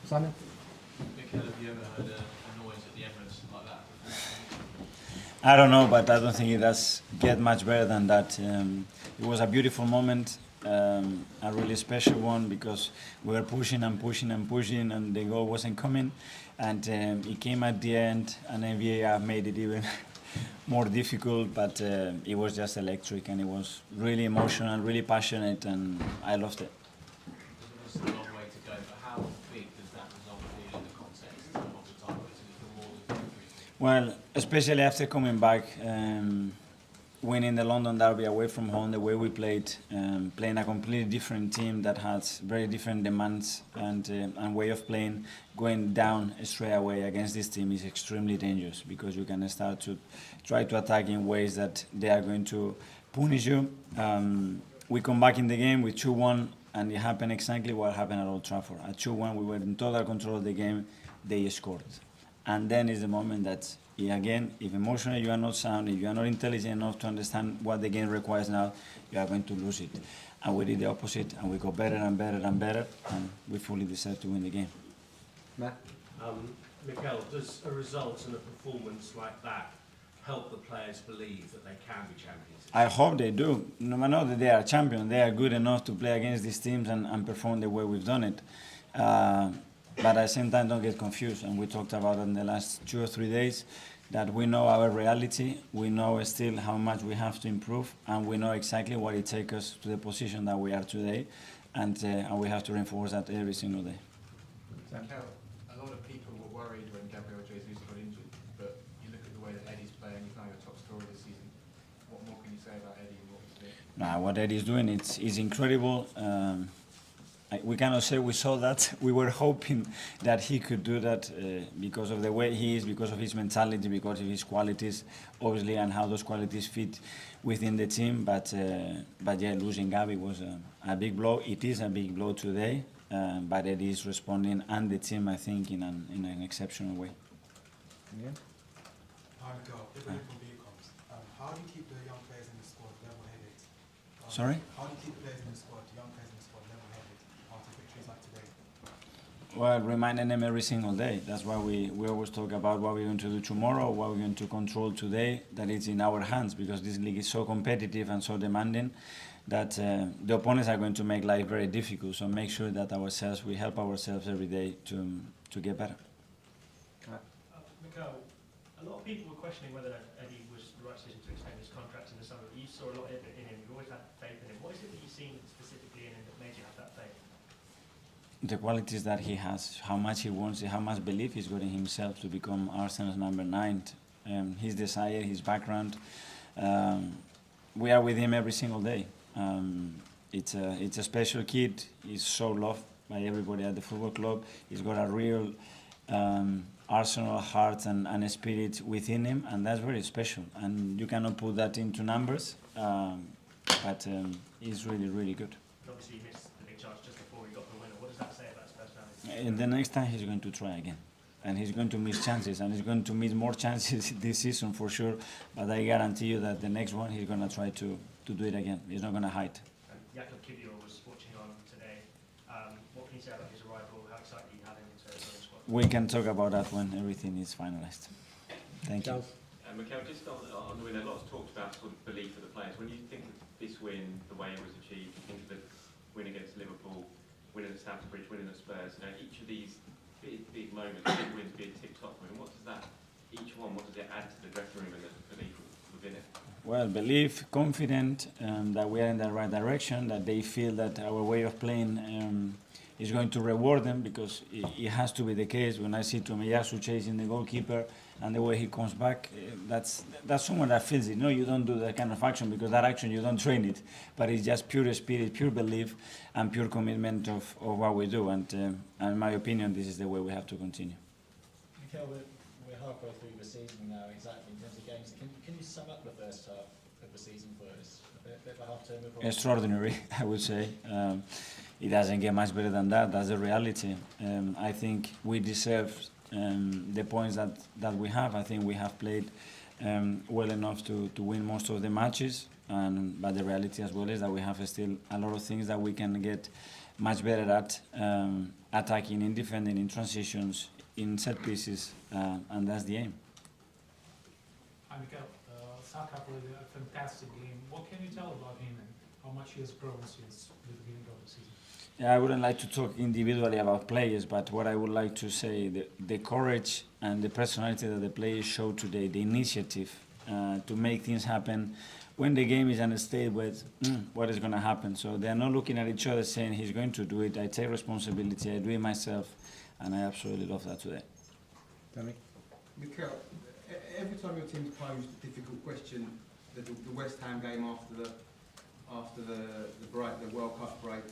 Simon? Mikel, have you ever heard a noise at the Emirates like that? I don't know, but I don't think it does get much better than that. It was a beautiful moment, a really special one because we were pushing and pushing and pushing, and the goal wasn't coming. And it came at the end, and then VAR made it even more difficult. But it was just electric, and it was really emotional, really passionate, and I loved it. There's obviously a long way to go, but how big does that result feel in the context of the title? Is it more than victory? Well, especially after coming back, winning the London Derby away from home, the way we played, playing a completely different team that has very different demands and way of playing, going down straight away against this team is extremely dangerous because you can start to try to attack in ways that they are going to punish you. We come back in the game with 2-1, and it happened exactly what happened at Old Trafford. At 2-1, we were in total control of the game. They scored. And then is the moment that, again, if emotionally you are not sound, if you are not intelligent enough to understand what the game requires now, you are going to lose it. And we did the opposite, and we got better and better and better, and we fully deserve to win the game. Matt? Mikel, does a result and a performance like that help the players believe that they can be champions? I hope they do. No, I know that they are champions. They are good enough to play against these teams and perform the way we've done it. But at the same time, don't get confused. And we talked about it in the last 2 or 3 days that we know our reality. We know still how much we have to improve, and we know exactly what it takes us to the position that we are today. And we have to reinforce that every single day. Mikel, a lot of people were worried when Gabriel Jesus got injured, but you look at the way that Eddie's playing, he's now your top scorer this season. What more can you say about Eddie and what he's doing? Now, what Eddie is doing is incredible. We cannot say we saw that. We were hoping that he could do that because of the way he is, because of his mentality, because of his qualities, obviously, and how those qualities fit within the team. But yeah, losing Gabi was a big blow. It is a big blow today, but Eddie is responding, and the team, I think, in an exceptional way. Yeah. Hi, Miguel. If a Liverpool B comes, how do you keep the young players in the squad level-headed? Sorry? How do you keep the players in the squad, the young players in the squad, level-headed after victories like today? Well, reminding them every single day. That's why we always talk about what we're going to do tomorrow, what we're going to control today, that it's in our hands, because this league is so competitive and so demanding that the opponents are going to make life very difficult. So make sure that we help ourselves every day to get better. Mikel, a lot of people were questioning whether Eddie was the right decision to extend his contract in the summer. You saw a lot of it in him. You always had faith in him. What is it that you've seen specifically in him that made you have that faith? The qualities that he has, how much he wants it, how much belief he's got in himself to become Arsenal's number 9, his desire, his background. We are with him every single day. It's a special kid. He's so loved by everybody at the football club. He's got a real Arsenal heart and spirit within him, and that's very special. And you cannot put that into numbers, but he's really, really good. Obviously, you missed the big chance just before he got the winner. What does that say about his personality? And the next time he's going to try again, and he's going to miss chances, and he's going to miss more chances this season for sure. But I guarantee you that the next one he's going to try to do it again. He's not going to hide. Jakob Kivior was watching on today. What can you say about his arrival? How excited are you having him to join the squad? We can talk about that when everything is finalized. Thank you. Mikel, just on the win, a lot of talked about sort of belief of the players. When you think of this win, the way it was achieved, you think of the win against Liverpool, winning at Stamford Bridge, winning at Spurs. You know, each of these big moments, big wins, be a tick-tock win. What does that, each one, what does it add to the dressing room and the belief within it? Well, believe, confident that we are in the right direction, that they feel that our way of playing is going to reward them, because it has to be the case. When I see Tomiyasu chasing the goalkeeper and the way he comes back, that's someone that feels it. No, you don't do that kind of action, because that action, you don't train it. But it's just pure spirit, pure belief, and pure commitment of what we do. And in my opinion, this is the way we have to continue. Mikel, we're halfway through the season now, exactly, in terms of games. Can you sum up the first half of the season for us? A bit of a half-term? Extraordinary, I would say. It doesn't get much better than that. That's the reality. I think we deserve the points that we have. I think we have played well enough to win most of the matches. But the reality as well is that we have still a lot of things that we can get much better at attacking, in defending, in transitions, in set pieces, and that's the aim. Hi, Mikel. Saka played a fantastic game. What can you tell about him and how much he has grown since the beginning of the season? Yeah, I wouldn't like to talk individually about players, but what I would like to say, the courage and the personality that the players showed today, the initiative to make things happen when the game is in a state with what is going to happen. So they are not looking at each other saying he's going to do it, I take responsibility, I do it myself, and I absolutely love that today. Danny? Mikel, every time your team's posed a difficult question, the West Ham game after the break, the World Cup break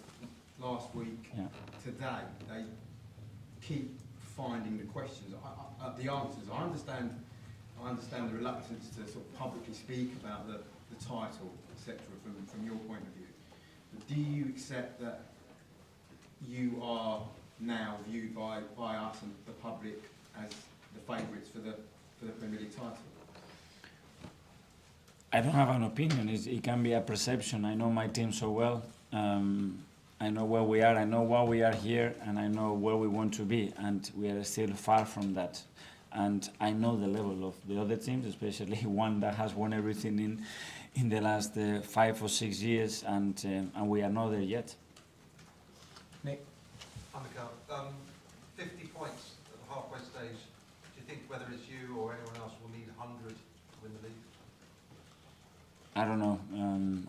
last week, Yeah. today, they keep finding the questions, the answers. I understand the reluctance to sort of publicly speak about the title, etc. From your point of view. But do you accept that you are now viewed by us and the public as the favourites for the Premier League title? I don't have an opinion. It can be a perception. I know my team so well. I know where we are. I know why we are here, and I know where we want to be. And we are still far from that. And I know the level of the other teams, especially one that has won everything in the last 5 or 6 years, and we are not there yet. Nick? Hi, Mikel. 50 points at the halfway stage. Do you think whether it's you or anyone else will need 100 to win the league? I don't know.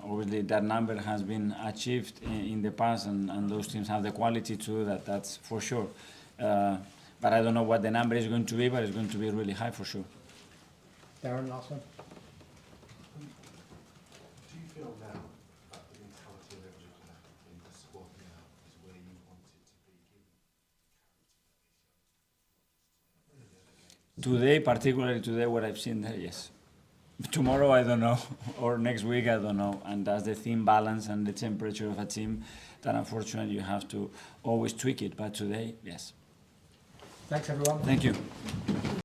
Obviously, that number has been achieved in the past, and those teams have the quality to do that. That's for sure. But I don't know what the number is going to be, but it's going to be really high for sure. Darren, last one? Do you feel now that the mentality of every player in the squad now is where you want it to be, given Today, particularly today, what I've seen there, yes. Tomorrow, I don't know, or next week, I don't know. And that's the team balance and the temperature of a team that unfortunately you have to always tweak it. But today, yes. Thanks, everyone. Thank you.